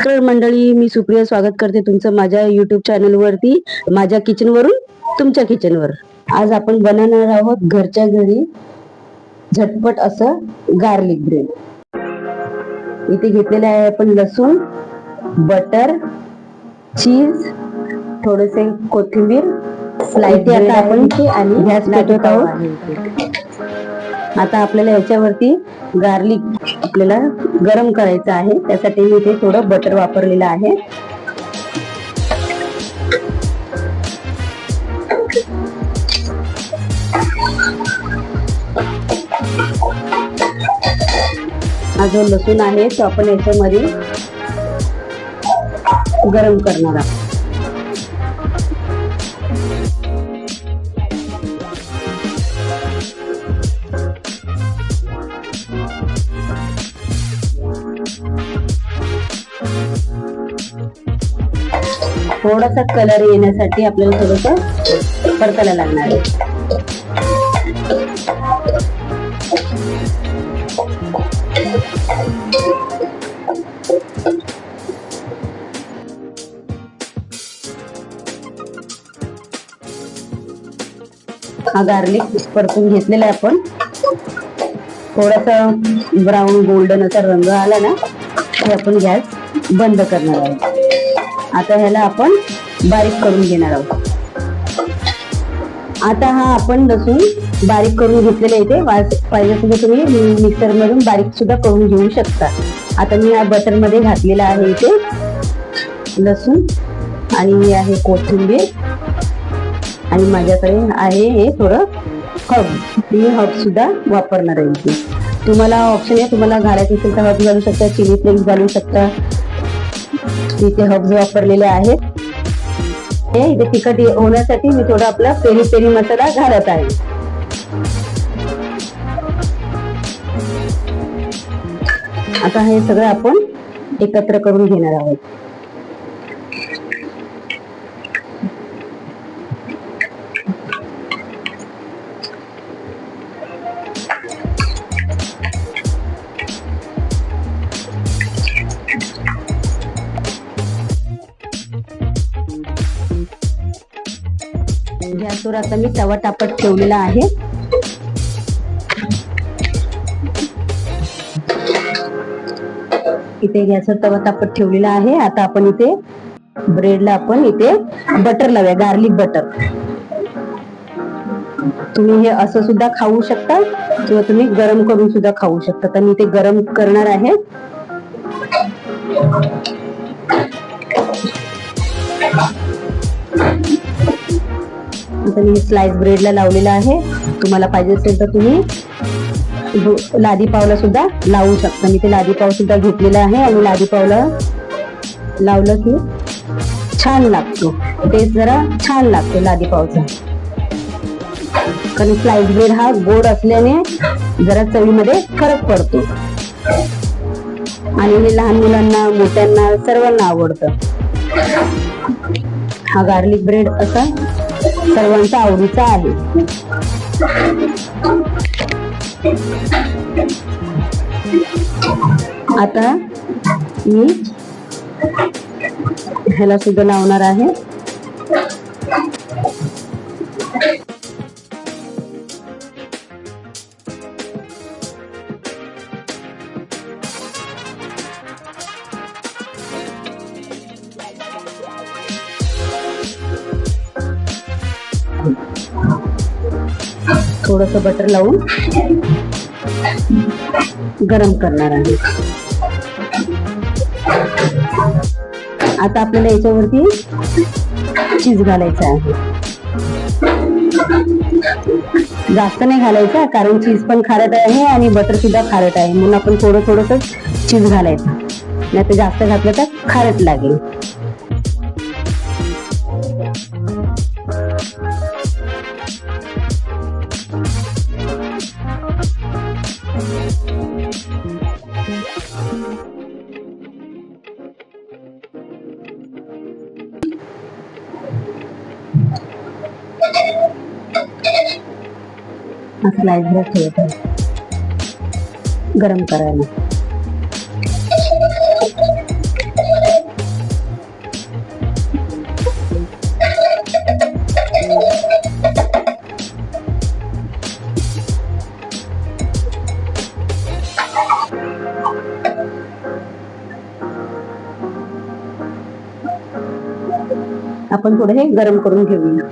नमस्कार मंडळी, मी सुप्रिया स्वागत करते तुमचं माझ्या युट्यूब चॅनल वरती, माझ्या किचन वरून तुमच्या किचन वर. आज आपण बनवणार आहोत घरच्या घरी झटपट असं गार्लिक ब्रेड. इथे घेतलेले आहे आपण लसूण, बटर, चीज, थोडेसे कोथिंबीर, स्लाइस आता आपण आणि गॅस पेटवत आहोत. आता आपल्याला याच्यावरती गार्लिक आपल्याला गरम करायचं आहे, त्यासाठी मी इथे थोडं बटर वापरलेलं आहे. हा जो लसूण आहे तो आपण याच्यामध्ये गरम करणार आहोत. थोडासा कलर येण्यासाठी आपल्याला थोडंसं परतायला लागणार आहे. हा गार्लिक परतून घेतलेला आहे आपण. थोडासा ब्राऊन गोल्डन असा रंग आला ना की आपण गॅस बंद करणार आहोत. आता ह्याला आपण बारीक करून घेणार आहोत. आता हा आपण लसूण बारीक करून घेतलेला इथे पाहिजे सुद्धा तुम्ही मिक्सर मधून बारीक सुद्धा करून घेऊ शकता. आता मी या बटर मध्ये घातलेला आहे इथे लसूण आणि आहे कोथिंबीर आणि माझ्याकडे आहे हे थोडं हर्ब. मी हर्ब सुद्धा वापरणार आहे इथे. तुम्हाला ऑप्शन आहे, तुम्हाला घालायचं असेल तर हर्ब घालू शकता, चिली फ्लेक्स घालू शकता. इथे हर्ब्स वापरलेले आहेत. इथे तिखट होण्यासाठी मी थोडा आपला पेरी पेरी मसाला घालत आहे. आता हे सगळं आपण एकत्र करून घेणार आहोत. गॅसवर आता मी तवा तापत ठेवलेला आहे. इथे गॅसवर तवा तापत ठेवलेला आहे. आता आपण इथे ब्रेडला आपण इथे बटर लावूया, गार्लिक बटर. तुम्ही हे असं सुद्धा खाऊ शकता किंवा तुम्ही गरम करून सुद्धा खाऊ शकता. तर मी इथे गरम करणार आहे. आता मी स्लाइस ब्रेडला लावलेला आहे. तुम्हाला पाहिजे असेल तर तुम्ही लादी पावला सुद्धा लावू शकता. मी ते लादी पाव सुद्धा घेतलेला आहे आणि लादी पावला लावलं की छान लागतो, टेस्ट जरा छान लागतो लादी पावचा. कारण स्लाइस ब्रेड हा गोड असल्याने जरा चवीमध्ये फरक पडतो आणि हे लहान मुलांना, मोठ्यांना सर्वांना आवडतं. हा गार्लिक ब्रेड असा सर्वांचा आवडीचा आहे. आता मी ह्याला सुद्धा लावणार आहे. थोडस बटर लावून गरम करणार आहे. आता आपल्याला याच्यावरती चीज घालायचं आहे. जास्त नाही घालायचं कारण चीज पण खारट आहे आणि बटर सुद्धा खारट आहे, म्हणून आपण थोडं थोडस चीज घालायचं. नाही तर जास्त घातलं तर खारट लागेल. स्लाइस ब्रेड ठेवत आहे गरम करायला. आपण थोडं हे गरम करून घेऊया.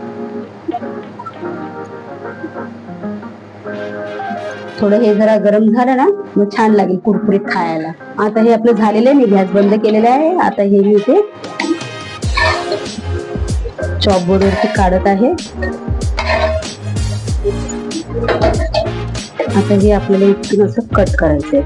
थोडं हे जरा गरम झालं ना मग छान लागेल कुरकुरीत खायला. आता हे आपलं झालेलं आहे, मी गॅस बंद केलेला आहे. आता हे मी इथे चॉपबोर्ड वरती काढत आहे. आता हे आपल्याला इथून असं कट करायचंय.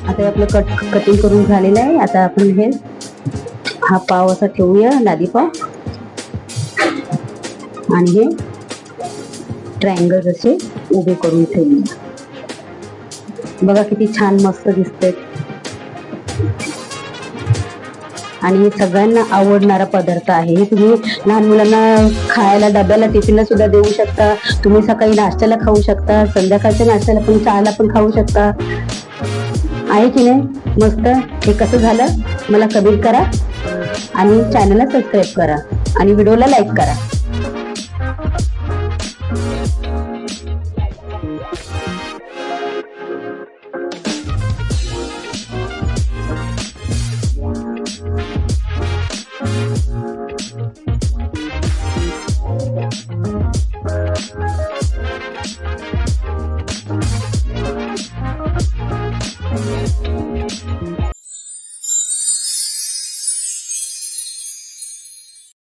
आता आपलं कटिंग करून झालेलं आहे. आता आपण हे हा पाव असा ठेवूया, लादी पाव, आणि हे ट्रायंगल असे उभे करून ठेवूया. बघा किती छान मस्त दिसतंय. आणि हे सगळ्यांना आवडणारा पदार्थ आहे. हे तुम्ही लहान मुलांना खायला डब्याला टिफिनला सुद्धा देऊ शकता. तुम्ही सकाळी नाश्त्याला खाऊ शकता, संध्याकाळच्या नाश्त्याला पण, चहाला पण खाऊ शकता. आहे की नाही मस्त? हे कसं झालं मला कमेंट करा आणि चॅनलला सबस्क्राईब करा आणि व्हिडिओला लाईक करा.